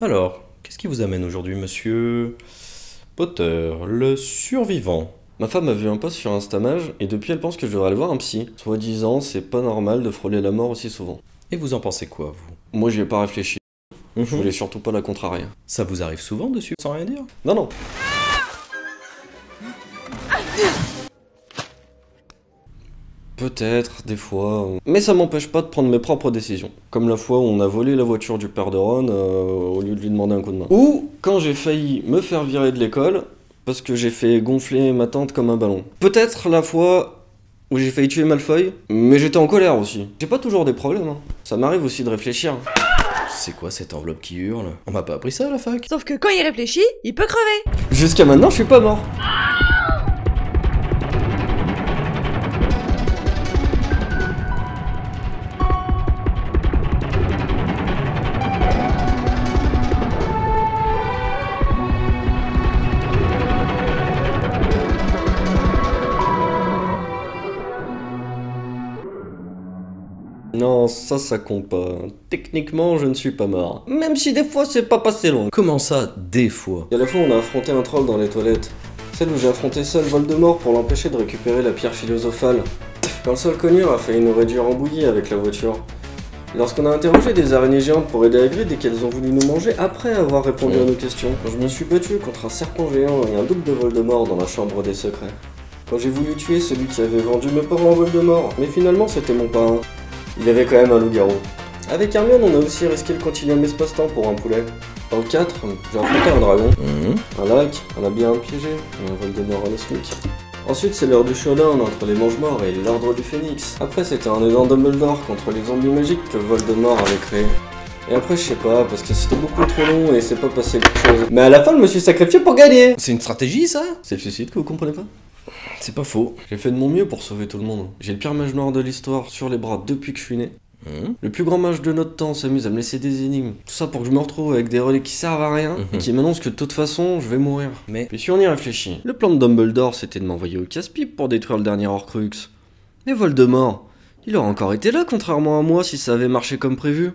Alors, qu'est-ce qui vous amène aujourd'hui, monsieur Potter, le survivant? Ma femme a vu un post sur Instamage et depuis elle pense que je devrais aller voir un psy. Soi-disant, c'est pas normal de frôler la mort aussi souvent. Et vous en pensez quoi, vous? Moi j'y ai pas réfléchi. Je voulais surtout pas la contrarier. Ça vous arrive souvent dessus sans rien dire? Non, non. Peut-être, des fois. Mais ça m'empêche pas de prendre mes propres décisions. Comme la fois où on a volé la voiture du père de Ron au lieu de lui demander un coup de main. Ou quand j'ai failli me faire virer de l'école parce que j'ai fait gonfler ma tante comme un ballon. Peut-être la fois où j'ai failli tuer Malfoy, mais j'étais en colère aussi. J'ai pas toujours des problèmes, hein. Ça m'arrive aussi de réfléchir. C'est quoi cette enveloppe qui hurle? On m'a pas appris ça à la fac? Sauf que quand il réfléchit, il peut crever. Jusqu'à maintenant, je suis pas mort. Non, ça compte pas. Techniquement, je ne suis pas mort. Même si des fois, c'est pas passé loin. Comment ça, des fois? Il y a la fois où on a affronté un troll dans les toilettes. Celle où j'ai affronté seul Voldemort pour l'empêcher de récupérer la pierre philosophale. Quand le seul cogneur a failli nous réduire en bouillie avec la voiture. Lorsqu'on a interrogé des araignées géantes pour aider Hagrid et qu'elles ont voulu nous manger après avoir répondu à nos questions. Quand je me suis battu contre un serpent géant et un double de Voldemort dans la chambre des secrets. Quand j'ai voulu tuer celui qui avait vendu mes parents à Voldemort. Mais finalement, c'était mon parrain. Il avait quand même un loup-garou. Avec Hermione, on a aussi risqué le continuum espace-temps pour un poulet. Dans le 4, j'ai affronté un dragon, un lac, un labyrinthe piégé, et un Voldemort anosmique. Ensuite, c'est l'heure du showdown entre les Mange-Morts et l'Ordre du Phénix. Après, c'était un élan Dumbledore contre les zombies magiques que Voldemort avait créé. Et après, je sais pas, parce que c'était beaucoup trop long et c'est pas passé quelque chose. Mais à la fin, je me suis sacrifié pour gagner. C'est une stratégie, ça? C'est le suicide que vous comprenez pas? C'est pas faux. J'ai fait de mon mieux pour sauver tout le monde. J'ai le pire mage noir de l'histoire sur les bras depuis que je suis né. Le plus grand mage de notre temps s'amuse à me laisser des énigmes. Tout ça pour que je me retrouve avec des relais qui servent à rien et qui m'annoncent que de toute façon, je vais mourir. Mais Puis si on y réfléchit, le plan de Dumbledore c'était de m'envoyer au casse-pipe pour détruire le dernier Horcrux. Mais Voldemort, il aurait encore été là contrairement à moi si ça avait marché comme prévu.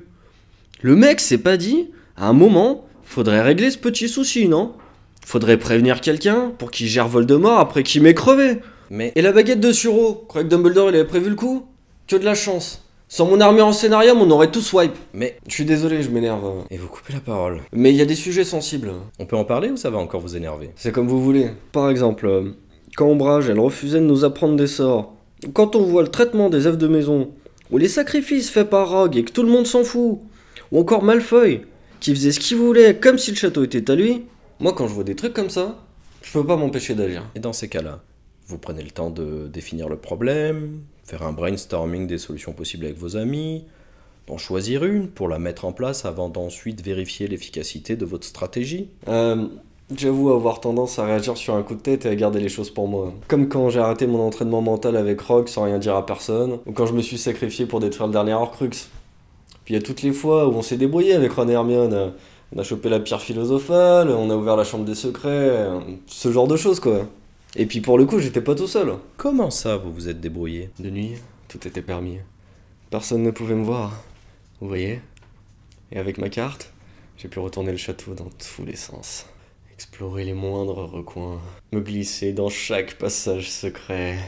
Le mec s'est pas dit, à un moment, faudrait régler ce petit souci, non? Faudrait prévenir quelqu'un pour qu'il gère Voldemort après qu'il m'ait crevé. Mais Et la baguette de Suro, croyez que Dumbledore il avait prévu le coup? Que de la chance. Sans mon armure en scénarium, on aurait tous swipe. Mais Je suis désolé, je m'énerve. Et vous coupez la parole. Mais il y a des sujets sensibles. On peut en parler ou ça va encore vous énerver? C'est comme vous voulez. Par exemple, quand Ombrage, elle refusait de nous apprendre des sorts. Ou quand on voit le traitement des elfes de maison. Ou les sacrifices faits par Rogue et que tout le monde s'en fout. Ou encore Malfoy, qui faisait ce qu'il voulait comme si le château était à lui. Moi, quand je vois des trucs comme ça, je peux pas m'empêcher d'agir. Et dans ces cas-là, vous prenez le temps de définir le problème, faire un brainstorming des solutions possibles avec vos amis, d'en choisir une pour la mettre en place avant d'ensuite vérifier l'efficacité de votre stratégie. J'avoue avoir tendance à réagir sur un coup de tête et à garder les choses pour moi. Comme quand j'ai arrêté mon entraînement mental avec Rogue sans rien dire à personne, ou quand je me suis sacrifié pour détruire le dernier Horcrux. Puis il y a toutes les fois où on s'est débrouillé avec Ron et Hermione. On a chopé la pierre philosophale, on a ouvert la chambre des secrets, ce genre de choses quoi. Et puis pour le coup, j'étais pas tout seul. Comment ça, vous vous êtes débrouillé? De nuit, tout était permis. Personne ne pouvait me voir. Vous voyez? Et avec ma carte, j'ai pu retourner le château dans tous les sens. Explorer les moindres recoins. Me glisser dans chaque passage secret.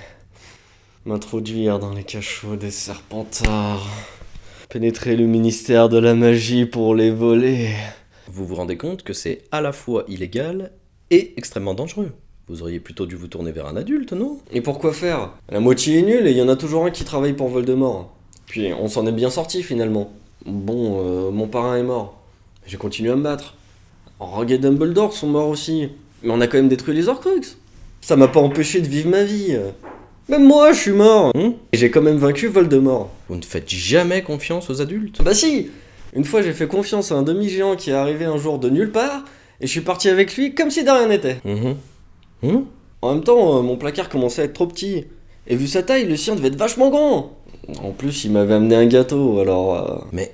M'introduire dans les cachots des Serpentards. Pénétrer le ministère de la magie pour les voler. Vous vous rendez compte que c'est à la fois illégal et extrêmement dangereux. Vous auriez plutôt dû vous tourner vers un adulte, non? Et pourquoi faire? La moitié est nulle et il y en a toujours un qui travaille pour Voldemort. Puis on s'en est bien sorti finalement. Bon, mon parrain est mort. J'ai continué à me battre. Rogue et Dumbledore sont morts aussi. Mais on a quand même détruit les Horcruxes. Ça m'a pas empêché de vivre ma vie. Même moi, je suis mort. Et j'ai quand même vaincu Voldemort. Vous ne faites jamais confiance aux adultes? Bah si! Une fois, j'ai fait confiance à un demi-géant qui est arrivé un jour de nulle part, et je suis parti avec lui comme si de rien n'était. En même temps, mon placard commençait à être trop petit. Et vu sa taille, le sien devait être vachement grand. En plus, il m'avait amené un gâteau, alors... Mais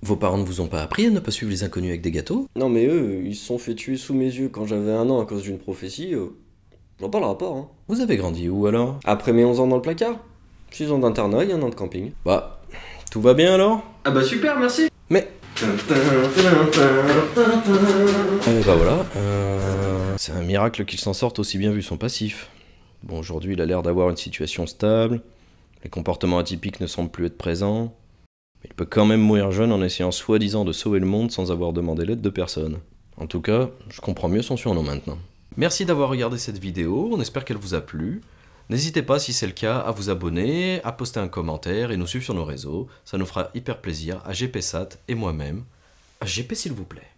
vos parents ne vous ont pas appris à ne pas suivre les inconnus avec des gâteaux? Non mais eux, ils se sont fait tuer sous mes yeux quand j'avais 1 an à cause d'une prophétie. J'en parlerai pas, hein. Vous avez grandi où alors? Après mes 11 ans dans le placard, 6 ans d'internat et 1 an de camping. Bah, tout va bien alors? Ah bah super, merci. Mais Et bah voilà, c'est un miracle qu'il s'en sorte aussi bien vu son passif. Bon, aujourd'hui il a l'air d'avoir une situation stable, les comportements atypiques ne semblent plus être présents, mais il peut quand même mourir jeune en essayant soi-disant de sauver le monde sans avoir demandé l'aide de personne. En tout cas, je comprends mieux son surnom maintenant. Merci d'avoir regardé cette vidéo, on espère qu'elle vous a plu. N'hésitez pas, si c'est le cas, à vous abonner, à poster un commentaire et nous suivre sur nos réseaux. Ça nous fera hyper plaisir à GPSat et moi-même. À GP s'il vous plaît.